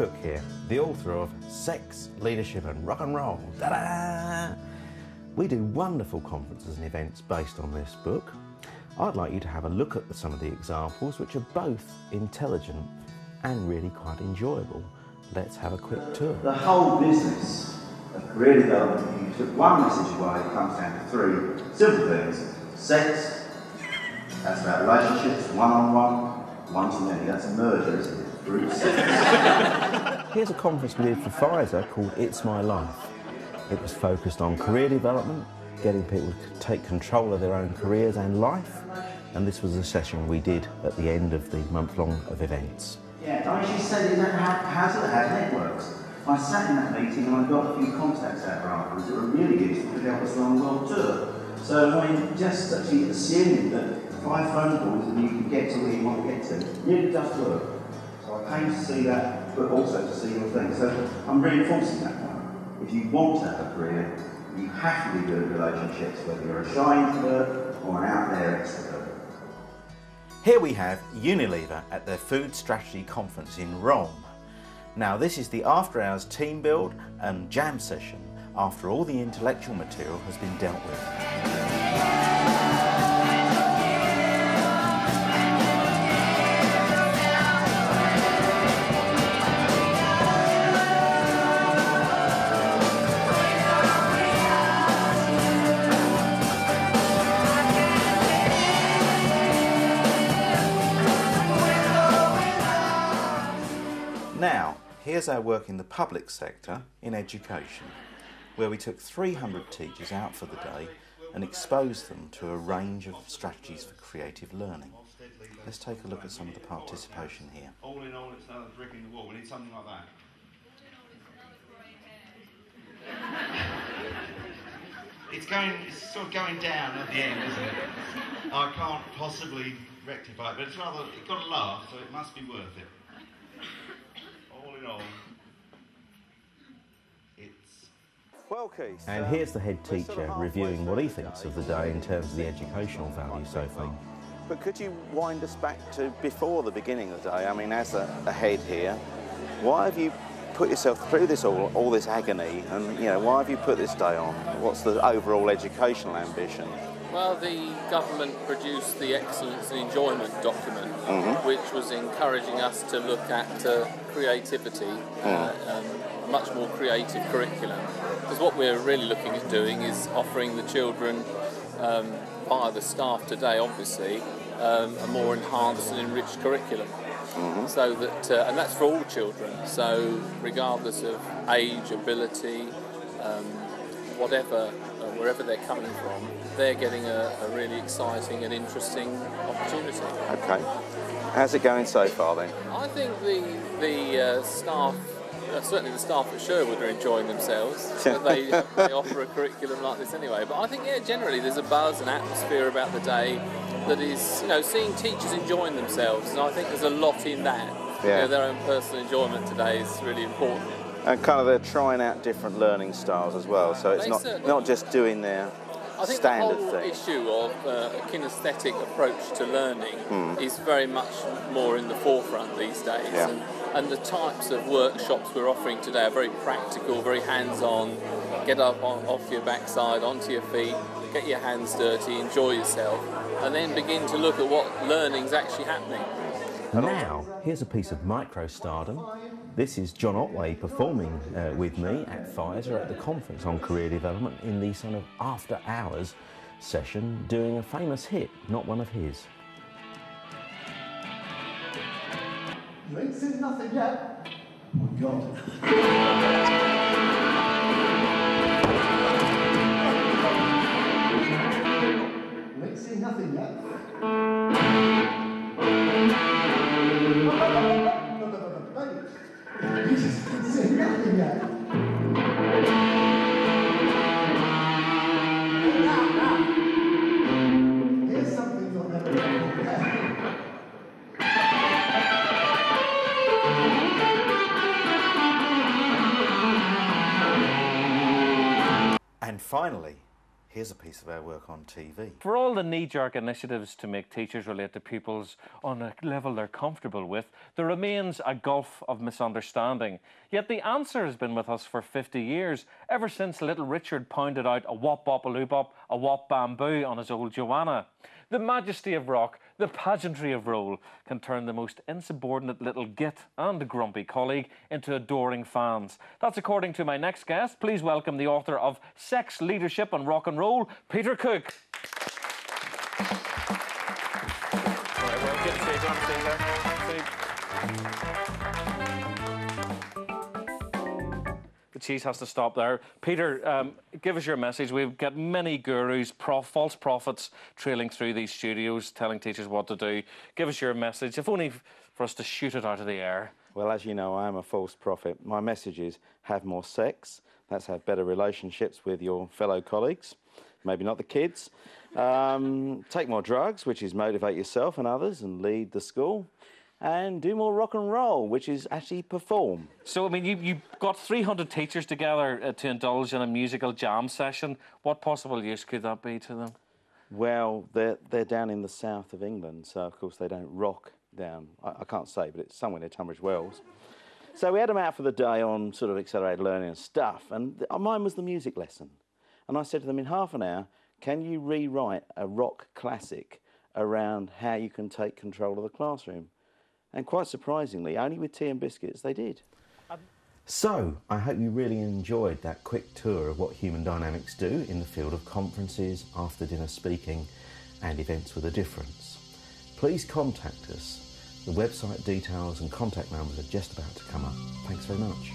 Cook here, the author of Sex, Leadership and Rock and Roll. Ta-da! We do wonderful conferences and events based on this book. I'd like you to have a look at some of the examples, which are both intelligent and really quite enjoyable. Let's have a quick tour. The whole business of career development, if you took one message away, it comes down to three simple things. Sex, that's about relationships, one-on-one, one-to-many, that's a merger, isn't it? Group sex. Here's a conference we did for Pfizer called It's My Life. It was focused on career development, getting people to take control of their own careers and life, and this was a session we did at the end of the month-long of events. Yeah, I mean, she said, how's it have networks? I sat in that meeting and I got a few contacts out afterwards that were really useful to help us run world tour. So, I mean, just actually assuming that 5 phone calls and you can get to where you want to get to really does work. So I came to see that, but also to see your thing. So I'm reinforcing that one. If you want to have a career, you have to be good at relationships, whether you're a shy introvert or an out there extrovert. Here we have Unilever at their Food Strategy Conference in Rome. Now this is the after-hours team build and jam session after all the intellectual material has been dealt with. Now, here's our work in the public sector in education, where we took 300 teachers out for the day and exposed them to a range of strategies for creative learning. Let's take a look at some of the participation here. All in all, it's another brick in the wall. We need something like that. It's sort of going down at the end, isn't it? I can't possibly rectify it, but it's rather, it got a laugh, so it must be worth it. All in all, it's... Well, Keith. And here's the head teacher reviewing what he thinks of the day in terms of the educational value so far. But could you wind us back to before the beginning of the day? I mean, as a head here, why have you put yourself through this all this agony, and you know, why have you put this day on? What's the overall educational ambition? Well, the government produced the Excellence and Enjoyment document, which was encouraging us to look at creativity, much more creative curriculum. Because what we're really looking at doing is offering the children, via the staff today, obviously, a more enhanced and enriched curriculum. So that, and that's for all children. So regardless of age, ability, whatever, wherever they're coming from, they're getting a really exciting and interesting opportunity. Okay. How's it going so far then? I think the staff, certainly the staff at Sherwood, are enjoying themselves. They offer a curriculum like this anyway. But I think, yeah, generally there's a buzz and atmosphere about the day that is, you know, seeing teachers enjoying themselves, and I think there's a lot in that. Yeah. You know, their own personal enjoyment today is really important. And kind of they're trying out different learning styles as well, so it's not just doing their standard thing. I think the whole issue of a kinesthetic approach to learning is very much more in the forefront these days. Yeah. And the types of workshops we're offering today are very practical, very hands-on. Get up off your backside, onto your feet, get your hands dirty, enjoy yourself, and then begin to look at what learning's actually happening. Now, here's a piece of micro-stardom. This is John Otway performing with me at Pfizer at the conference on career development in the sort of after-hours session, doing a famous hit, not one of his. You ain't seen nothing yet. Oh my God. You ain't seen nothing yet. You just ain't seen nothing yet. Now. Here's something you'll never get. And finally, here's a piece of our work on TV. For all the knee-jerk initiatives to make teachers relate to pupils on a level they're comfortable with, there remains a gulf of misunderstanding. Yet the answer has been with us for 50 years, ever since little Richard pounded out a wop-bop-a-loop-bop, a wop-bamboo on his old Joanna. The majesty of rock, the pageantry of roll, can turn the most insubordinate little git and grumpy colleague into adoring fans. That's according to my next guest. Please welcome the author of Sex, Leadership and Rock and Roll, Peter Cook. Right, well, good to see you. Glad to see you there. The cheese has to stop there. Peter, give us your message. We've got many gurus, false prophets trailing through these studios, telling teachers what to do. Give us your message, if only for us to shoot it out of the air. Well, as you know, I am a false prophet. My message is have more sex. That's have better relationships with your fellow colleagues. Maybe not the kids. Take more drugs, which is motivate yourself and others and lead the school. And do more rock and roll, which is actually perform. So, I mean, you got 300 teachers together to indulge in a musical jam session. What possible use could that be to them? Well, they're down in the south of England, so of course they don't rock down. I can't say, but it's somewhere near Tunbridge Wells. So we had them out for the day on sort of accelerated learning and stuff, and mine was the music lesson. And I said to them, in half an hour, can you rewrite a rock classic around how you can take control of the classroom? And quite surprisingly, only with tea and biscuits, they did. So, I hope you really enjoyed that quick tour of what human dynamics do in the field of conferences, after-dinner speaking and events with a difference. Please contact us. The website details and contact numbers are just about to come up. Thanks very much.